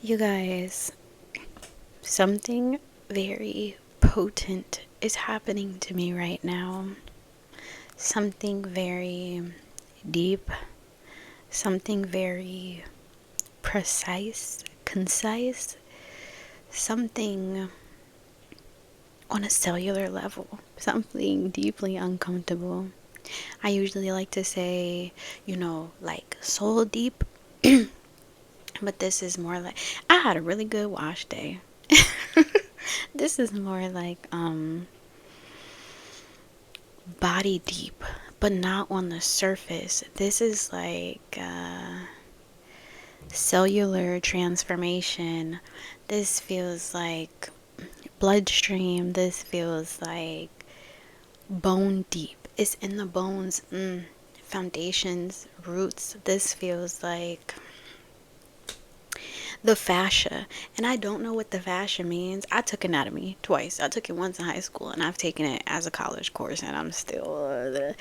You guys, something very potent is happening to me right now. Something very deep, something very precise, concise, something on a cellular level, something deeply uncomfortable. I usually like to say, like soul deep, but this is more like I had a really good wash day. This is more like body deep, but not on the surface. This is like cellular transformation. This feels like bloodstream. This feels like bone deep. It's in the bones. Foundations, roots. This feels like the fascia. And I don't know what the fascia means. I took anatomy twice. I took it once in high school, and I've taken it as a college course, and I'm still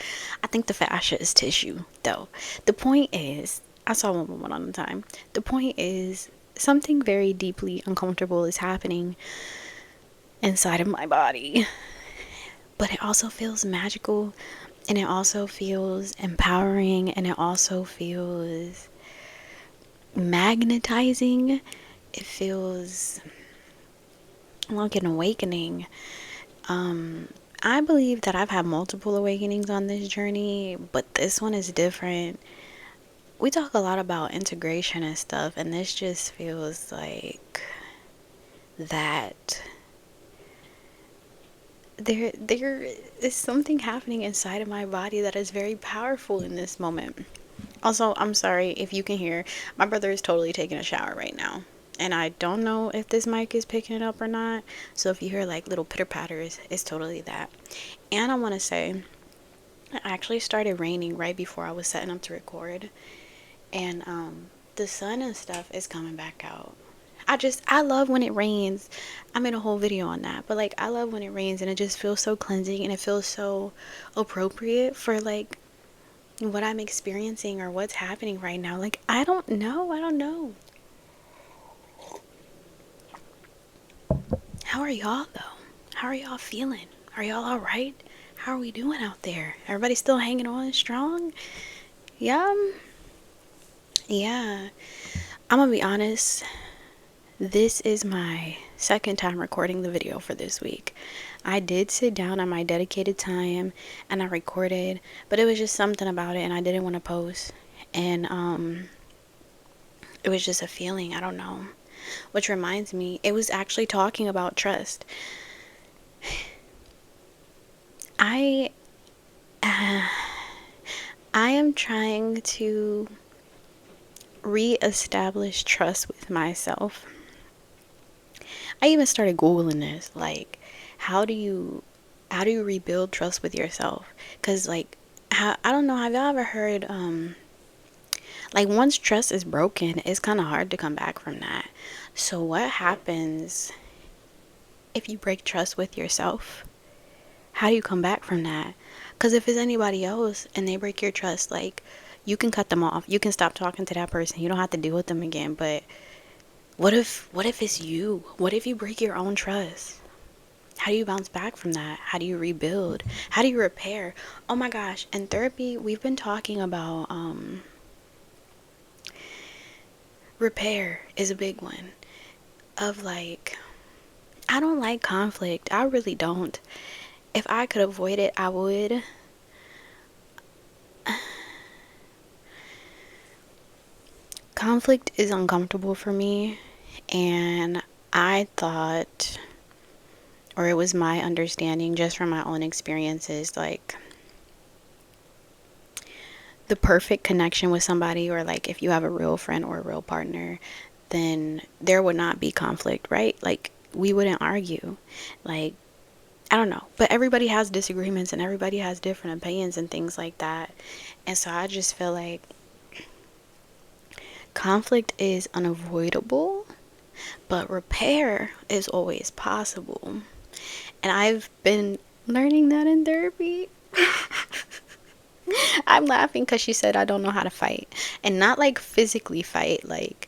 I think the fascia is tissue though. The point is, I saw one woman on the time. The point is, something very deeply uncomfortable is happening inside of my body, but it also feels magical, and it also feels empowering, and it also feels magnetizing. It feels like an awakening. I believe that I've had multiple awakenings on this journey, but this one is different. We talk a lot about integration and stuff, and this just feels like that there is something happening inside of my body that is very powerful in this moment. Also, I'm sorry if you can hear, my brother is totally taking a shower right now. And I don't know if this mic is picking it up or not. So if you hear like little pitter patters, it's totally that. And I want to say, it actually started raining right before I was setting up to record. And the sun and stuff is coming back out. I love when it rains. I made a whole video on that. But like, I love when it rains, and it just feels so cleansing, and it feels so appropriate for like what I'm experiencing or what's happening right now. Like, I don't know. How are y'all though? How are y'all feeling? Are y'all all right? How are we doing out there? Everybody still hanging on strong? Yeah. Yeah. I'm gonna be honest. This is my second time recording the video for this week. I did sit down on my dedicated time and I recorded, but it was just something about it, and I didn't want to post. And it was just a feeling, I don't know. Which reminds me, it was actually talking about trust. I am trying to reestablish trust with myself. I even started Googling this, like, how do you rebuild trust with yourself? Because like, I don't know, have y'all ever heard like, once trust is broken, it's kind of hard to come back from that. So what happens if you break trust with yourself? How do you come back from that? Because if it's anybody else and they break your trust, like, you can cut them off. You can stop talking to that person. You don't have to deal with them again. But what if it's you? What if you break your own trust? How do you bounce back from that? How do you rebuild? How do you repair? Oh my gosh, in therapy, we've been talking about repair is a big one. Of like, I don't like conflict. I really don't. If I could avoid it, I would. Conflict is uncomfortable for me, and I thought, or it was my understanding just from my own experiences, like, the perfect connection with somebody, or like if you have a real friend or a real partner, then there would not be conflict, right? Like, we wouldn't argue. Like, I don't know, but everybody has disagreements and everybody has different opinions and things like that. And so I just feel like conflict is unavoidable, but repair is always possible. And I've been learning that in therapy. I'm laughing because she said I don't know how to fight. And not like physically fight, like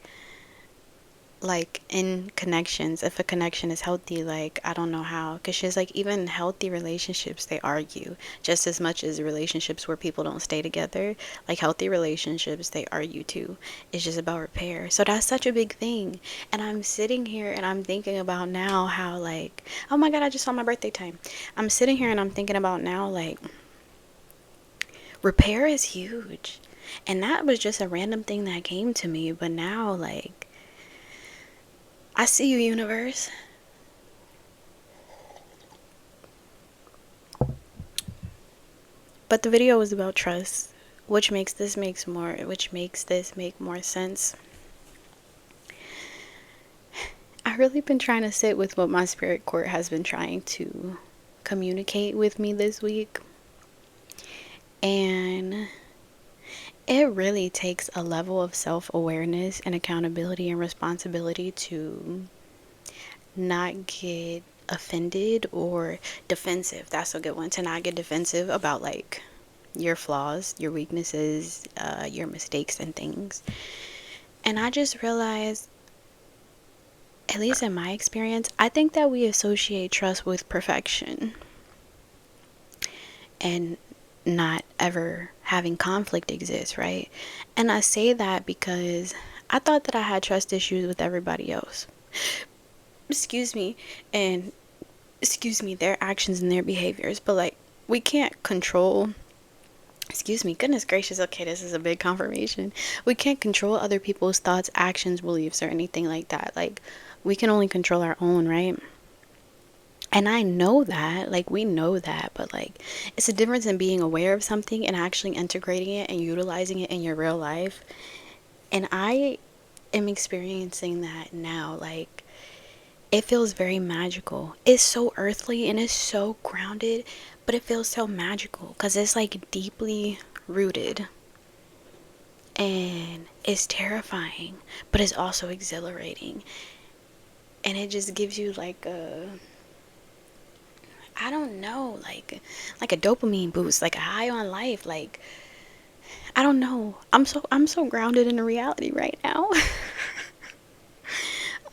like in connections, if a connection is healthy, like I don't know how, because she's like, even healthy relationships, they argue just as much as relationships where people don't stay together. Like healthy relationships, they argue too. It's just about repair. So that's such a big thing. And I'm sitting here and I'm thinking about now how, like, oh my god, I just saw my birthday time. I'm sitting here and I'm thinking about now, like, repair is huge. And that was just a random thing that came to me, but now, like, I see you, universe. But the video was about trust, which makes this make more sense. I really been trying to sit with what my spirit court has been trying to communicate with me this week. And it really takes a level of self-awareness and accountability and responsibility to not get offended or defensive. That's a good one. To not get defensive about like your flaws, your weaknesses, your mistakes and things. And I just realized, at least in my experience, I think that we associate trust with perfection and not ever having conflict exist, right? And I say that because I thought that I had trust issues with everybody else. Excuse me, and their actions and their behaviors, but like we can't control, goodness gracious, okay, this is a big confirmation. We can't control other people's thoughts, actions, beliefs, or anything like that. Like, we can only control our own, right? And I know that, like, we know that, but like, it's a difference in being aware of something and actually integrating it and utilizing it in your real life. And I am experiencing that now. Like, it feels very magical. It's so earthly and it's so grounded, but it feels so magical because it's like deeply rooted. And it's terrifying, but it's also exhilarating. And it just gives you like a, I don't know, like a dopamine boost, like a high on life. Like, I don't know. I'm so grounded in the reality right now.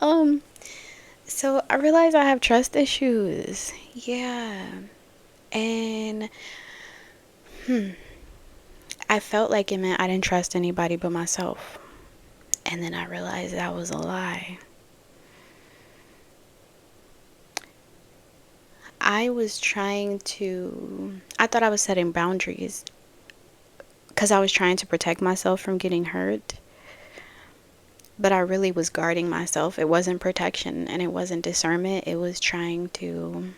um so I realize I have trust issues. Yeah. And I felt like it meant I didn't trust anybody but myself. And then I realized that was a lie. I thought I was setting boundaries because I was trying to protect myself from getting hurt. But I really was guarding myself. It wasn't protection and it wasn't discernment. I was trying to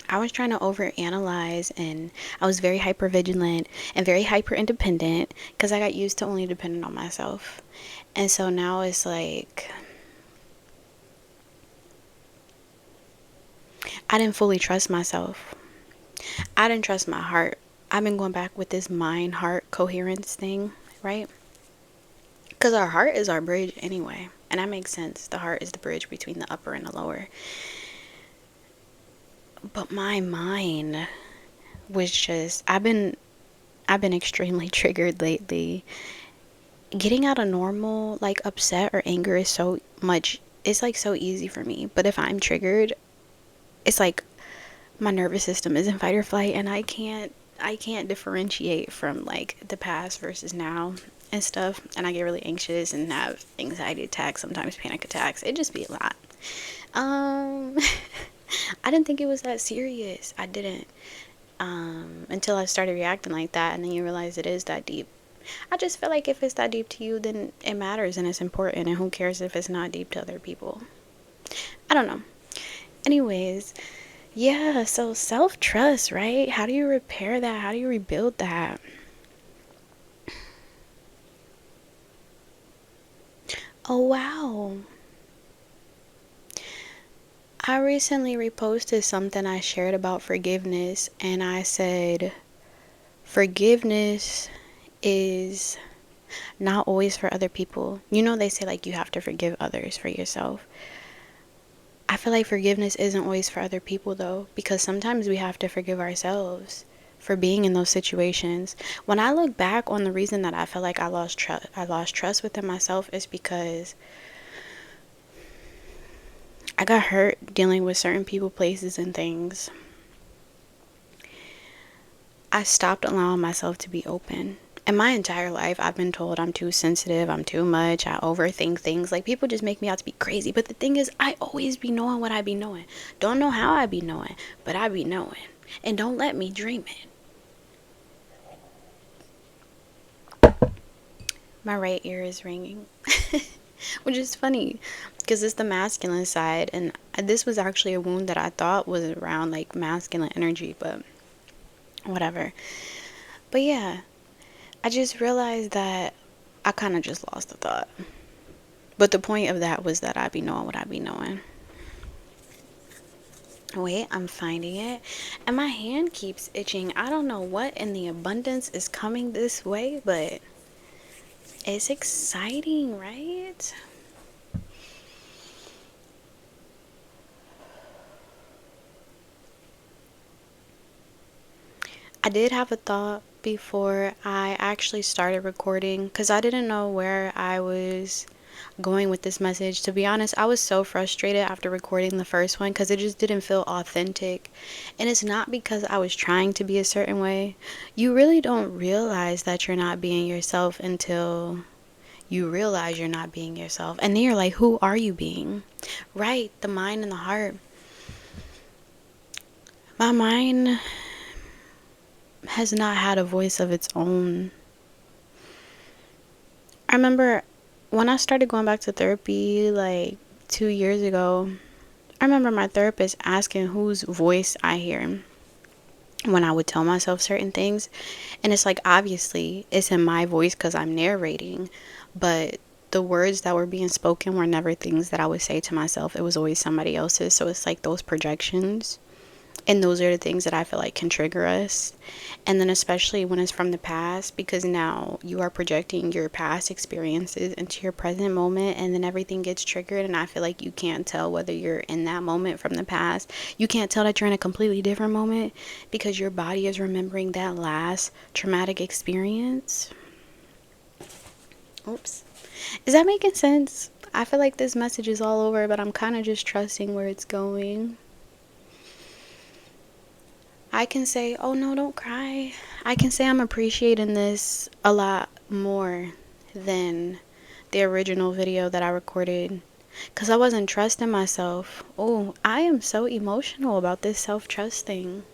overanalyze, and I was very hyper vigilant and very hyper independent because I got used to only depending on myself. And so now it's like I didn't fully trust myself. I didn't trust my heart. I've been going back with this mind heart coherence thing, right? Because our heart is our bridge anyway. And that makes sense. The heart is the bridge between the upper and the lower. But my mind was just, I've been extremely triggered lately. Getting out of normal, like upset or anger is so much, it's like so easy for me. But if I'm triggered, it's like my nervous system is in fight or flight, and I can't differentiate from like the past versus now and stuff. And I get really anxious and have anxiety attacks, sometimes panic attacks. It just be a lot. Um I didn't think it was that serious. I didn't. Until I started reacting like that, and then you realize it is that deep. I just feel like if it's that deep to you, then it matters and it's important, and who cares if it's not deep to other people? I don't know. Anyways, yeah, so self-trust, right? How do you repair that? How do you rebuild that? Oh, wow. I recently reposted something I shared about forgiveness, and I said, forgiveness is not always for other people. You know, they say like you have to forgive others for yourself. I feel like forgiveness isn't always for other people though, because sometimes we have to forgive ourselves for being in those situations. When I look back on the reason that I feel like I lost trust within myself is because I got hurt dealing with certain people, places, and things. I stopped allowing myself to be open. In my entire life, I've been told I'm too sensitive, I'm too much, I overthink things. Like, people just make me out to be crazy. But the thing is, I always be knowing what I be knowing. Don't know how I be knowing, but I be knowing. And don't let me dream it. My right ear is ringing. Which is funny, because it's the masculine side. And this was actually a wound that I thought was around, like, masculine energy, but whatever. But yeah, I just realized that I kind of just lost the thought. But the point of that was that I be knowing what I be knowing. Wait, I'm finding it. And my hand keeps itching. I don't know what in the abundance is coming this way, but it's exciting, right? I did have a thought before I actually started recording, because I didn't know where I was going with this message. To be honest, I was so frustrated after recording the first one because it just didn't feel authentic. And it's not because I was trying to be a certain way. You really don't realize that you're not being yourself until you realize you're not being yourself. And then you're like, who are you being? Right, the mind and the heart. My mind has not had a voice of its own. I remember when I started going back to therapy like 2 years ago, I remember my therapist asking whose voice I hear when I would tell myself certain things. And it's like, obviously, it's in my voice because I'm narrating, but the words that were being spoken were never things that I would say to myself. It was always somebody else's. So it's like those projections. And those are the things that I feel like can trigger us. And then especially when it's from the past, because now you are projecting your past experiences into your present moment, and then everything gets triggered. And I feel like you can't tell whether you're in that moment from the past. You can't tell that you're in a completely different moment because your body is remembering that last traumatic experience. Oops. Is that making sense? I feel like this message is all over, but I'm kind of just trusting where it's going. I can say, oh no, don't cry. I can say I'm appreciating this a lot more than the original video that I recorded, because I wasn't trusting myself. Oh, I am so emotional about this self-trust thing.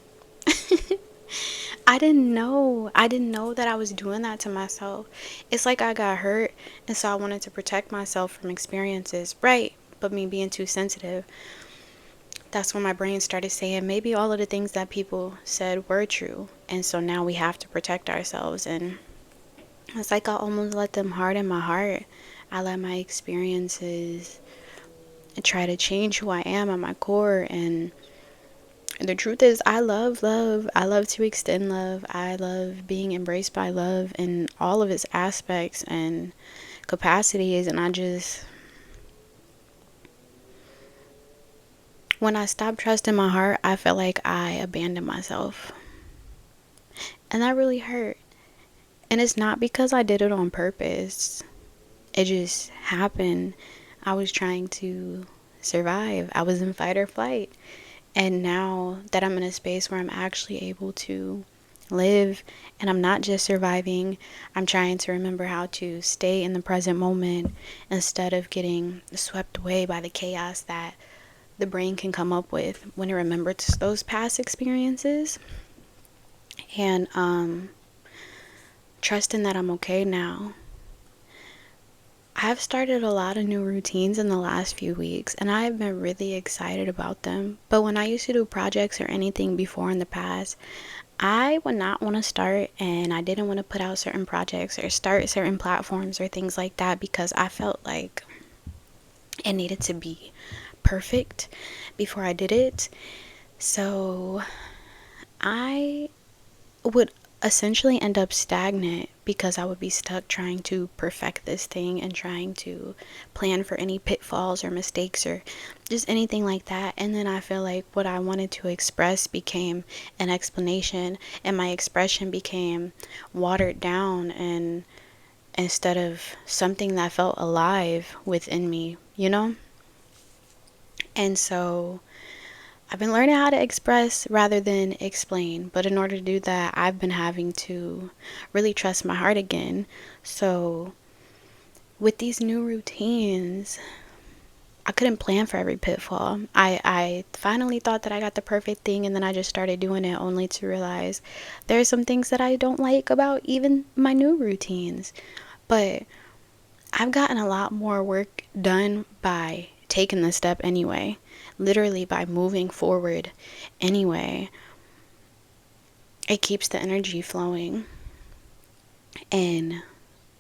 I didn't know. I didn't know that I was doing that to myself. It's like I got hurt, and so I wanted to protect myself from experiences. Right, but me being too sensitive. That's when my brain started saying maybe all of the things that people said were true. And so now we have to protect ourselves. And it's like I almost let them harden my heart. I let my experiences try to change who I am at my core. And the truth is, I love love. I love to extend love. I love being embraced by love in all of its aspects and capacities. And when I stopped trusting my heart, I felt like I abandoned myself. And that really hurt. And it's not because I did it on purpose. It just happened. I was trying to survive. I was in fight or flight. And now that I'm in a space where I'm actually able to live and I'm not just surviving, I'm trying to remember how to stay in the present moment instead of getting swept away by the chaos that the brain can come up with when it remembers those past experiences. And trusting that I'm okay now. I've started a lot of new routines in the last few weeks, and I've been really excited about them. But when I used to do projects or anything before in the past, I would not want to start, and I didn't want to put out certain projects or start certain platforms or things like that because I felt like it needed to be perfect before I did it. So I would essentially end up stagnant because I would be stuck trying to perfect this thing and trying to plan for any pitfalls or mistakes or just anything like that. And then I feel like what I wanted to express became an explanation, and my expression became watered down and instead of something that felt alive within me, you know? And so I've been learning how to express rather than explain. But in order to do that, I've been having to really trust my heart again. So with these new routines, I couldn't plan for every pitfall. I finally thought that I got the perfect thing, and then I just started doing it only to realize there are some things that I don't like about even my new routines. But I've gotten a lot more work done by taking the step anyway, literally by moving forward anyway. It keeps the energy flowing. And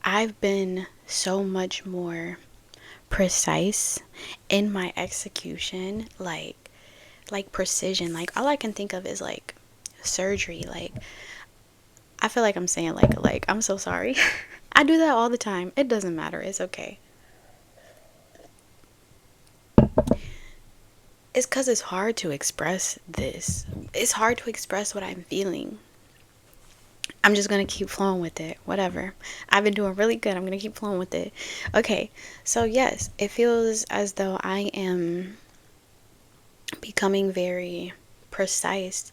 I've been so much more precise in my execution, like precision. Like all I can think of is like surgery. Like I feel like I'm saying like I'm so sorry. I do that all the time. It doesn't matter. It's okay. It's cuz it's hard to express this. It's hard to express what I'm feeling. I'm just going to keep flowing with it. Whatever. I've been doing really good. I'm going to keep flowing with it. Okay. So yes, it feels as though I am becoming very precise.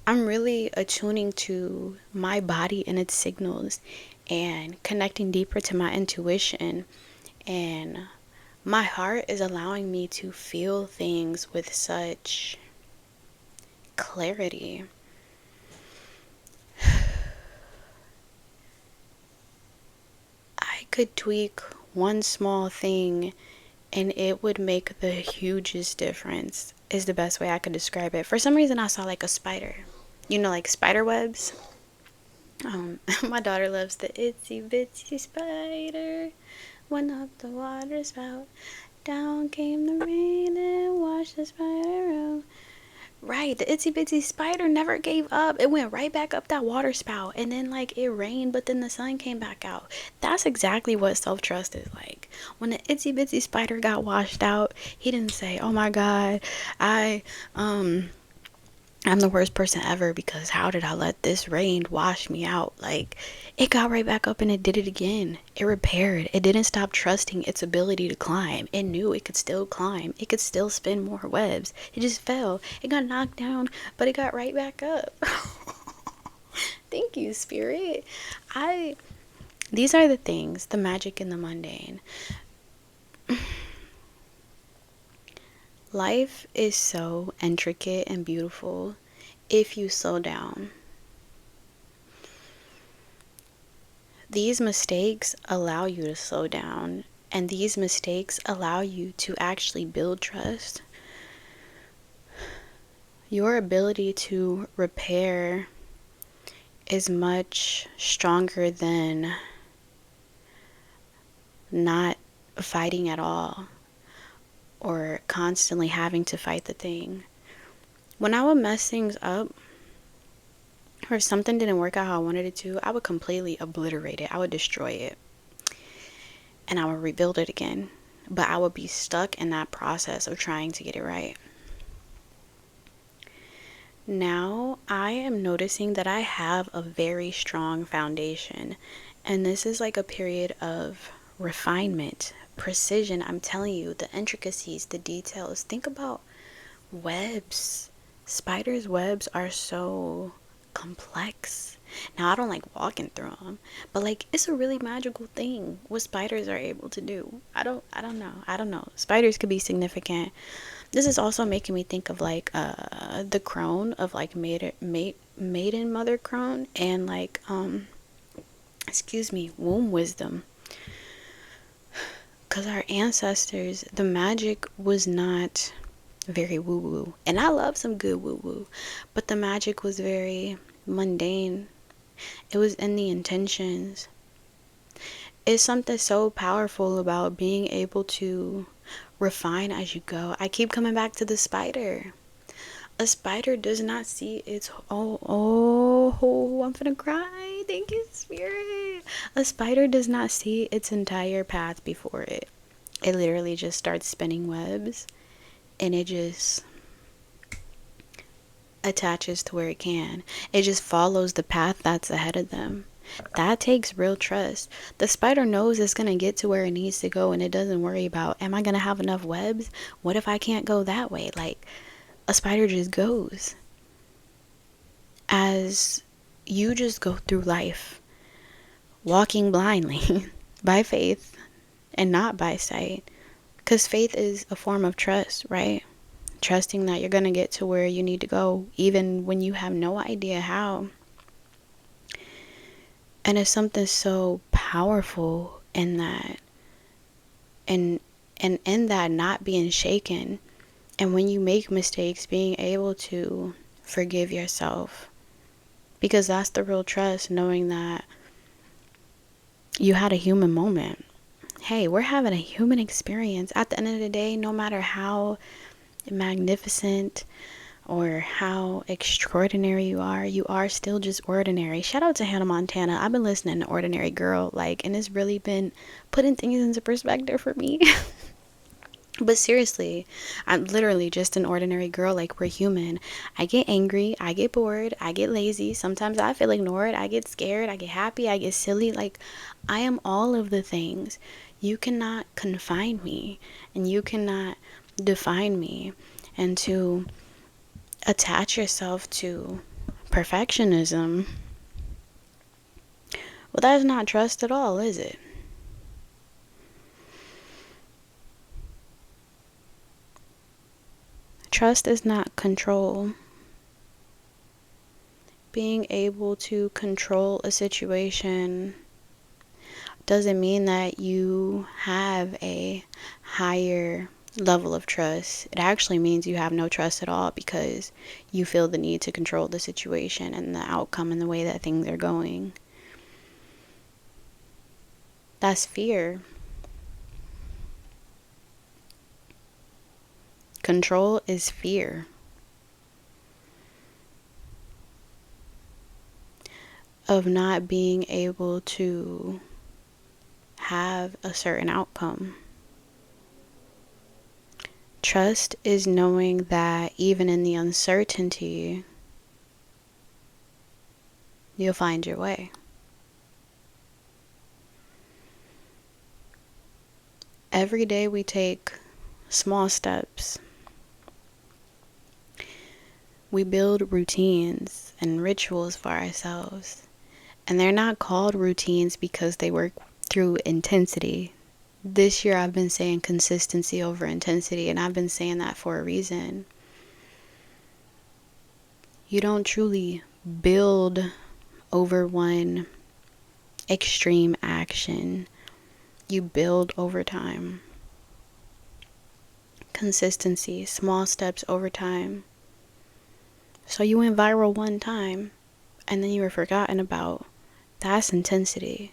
I'm really attuning to my body and its signals and connecting deeper to my intuition. And my heart is allowing me to feel things with such clarity. I could tweak one small thing and it would make the hugest difference, is the best way I could describe it. For some reason I saw like a spider, you know, like spider webs. My daughter loves the itsy bitsy spider went up the water spout, down came the rain and washed the spider out. Right, the itsy bitsy spider never gave up. It went right back up that water spout, and then like it rained, but then the sun came back out. That's exactly what self-trust is like. When the itsy bitsy spider got washed out, he didn't say, "Oh my God, I I'm the worst person ever because how did I let this rain wash me out?" Like, it got right back up and it did it again. It repaired. It didn't stop trusting its ability to climb. It knew it could still climb. It could still spin more webs. It just fell. It got knocked down, but it got right back up. Thank you, Spirit. I These are the things, the magic in the mundane. Life is so intricate and beautiful if you slow down. These mistakes allow you to slow down, and these mistakes allow you to actually build trust. Your ability to repair is much stronger than not fighting at all or constantly having to fight the thing. When I would mess things up, or if something didn't work out how I wanted it to, I would completely obliterate it. I would destroy it. And I would rebuild it again. But I would be stuck in that process of trying to get it right. Now I am noticing that I have a very strong foundation. And this is like a period of refinement, precision. I'm telling you, the intricacies, the details. Think about webs. Spiders' webs are so complex. Now, I don't like walking through them, but like it's a really magical thing what spiders are able to do. I don't know. Spiders could be significant. This is also making me think of like the crone of like maiden mother crone and like excuse me, womb wisdom. Cuz our ancestors, the magic was not very woo woo. And I love some good woo woo, but the magic was very mundane. It was in the intentions. It's something so powerful about being able to refine as you go. I keep coming back to the spider. A spider does not see its I'm gonna cry. Thank you, Spirit. A spider does not see its entire path before it. It literally just starts spinning webs and it just attaches to where it can. It just follows the path that's ahead of them. That takes real trust. The spider knows it's going to get to where it needs to go, and it doesn't worry about, am I going to have enough webs? What if I can't go that way? Like, a spider just goes. As you just go through life, walking blindly by faith and not by sight. Because faith is a form of trust, right? Trusting that you're going to get to where you need to go, even when you have no idea how. And it's something so powerful in that, and in that not being shaken. And when you make mistakes, being able to forgive yourself. Because that's the real trust, knowing that you had a human moment. Hey, we're having a human experience. At the end of the day, no matter how magnificent or how extraordinary you are still just ordinary. Shout out to Hannah Montana. I've been listening to Ordinary Girl, and it's really been putting things into perspective for me. But seriously, I'm literally just an ordinary girl. Like, we're human. I get angry, I get bored, I get lazy, sometimes I feel ignored, I get scared, I get happy, I get silly. Like, I am all of the things. You cannot confine me, and you cannot define me. And to attach yourself to perfectionism, well, that's not trust at all, is it? Trust is not control. Being able to control a situation doesn't mean that you have a higher level of trust. It actually means you have no trust at all, because you feel the need to control the situation and the outcome and the way that things are going. That's fear. Control is fear of not being able to have a certain outcome. Trust is knowing that even in the uncertainty, you'll find your way. Every day we take small steps. We build routines and rituals for ourselves. And they're not called routines because they work through intensity. This year I've been saying consistency over intensity, and I've been saying that for a reason. You don't truly build over one extreme action. You build over time. Consistency, small steps over time. So you went viral one time, and then you were forgotten about. That's intensity.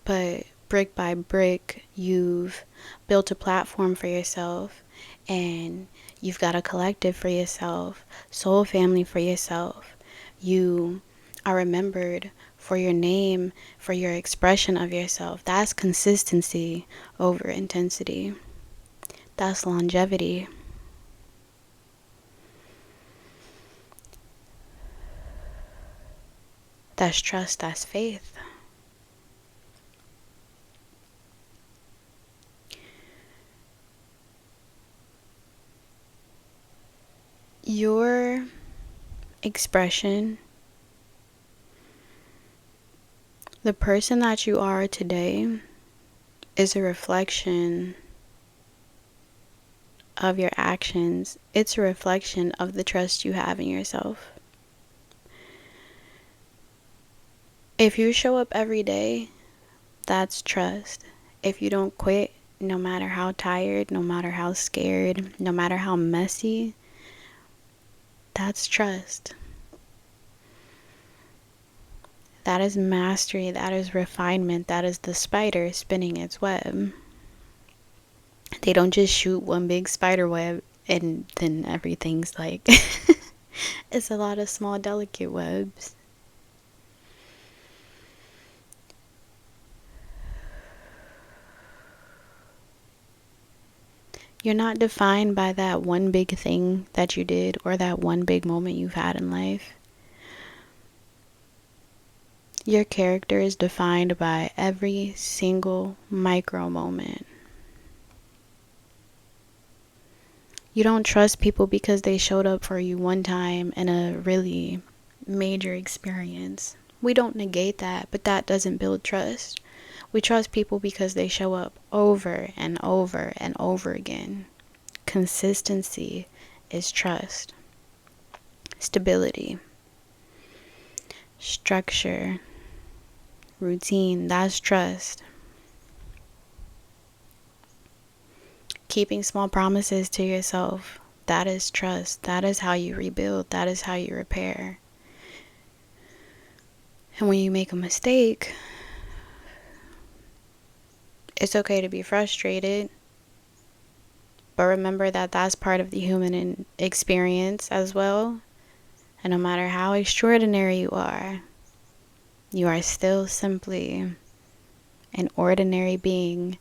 But brick by brick, you've built a platform for yourself, and you've got a collective for yourself, soul family for yourself. You are remembered for your name, for your expression of yourself. That's consistency over intensity. That's longevity. That's trust, that's faith. Your expression, the person that you are today, is a reflection of your actions. It's a reflection of the trust you have in yourself. If you show up every day, that's trust. If you don't quit, no matter how tired, no matter how scared, no matter how messy, that's trust. That is mastery, that is refinement, that is the spider spinning its web. They don't just shoot one big spider web and then everything's like, it's a lot of small, delicate webs. You're not defined by that one big thing that you did or that one big moment you've had in life. Your character is defined by every single micro moment. You don't trust people because they showed up for you one time in a really major experience. We don't negate that, but that doesn't build trust. We trust people because they show up over and over and over again. Consistency is trust. Stability, structure, routine, that's trust. Keeping small promises to yourself, that is trust. That is how you rebuild. That is how you repair. And when you make a mistake, it's okay to be frustrated. But remember that that's part of the human experience as well. And no matter how extraordinary you are still simply an ordinary being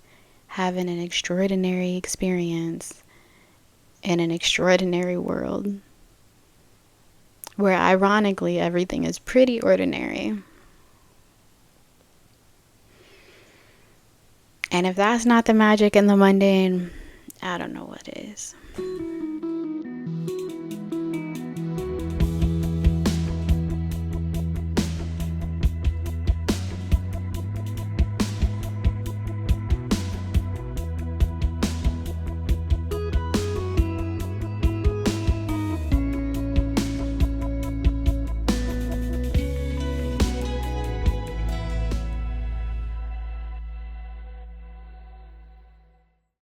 having an extraordinary experience in an extraordinary world where ironically everything is pretty ordinary. And if that's not the magic in the mundane, I don't know what is.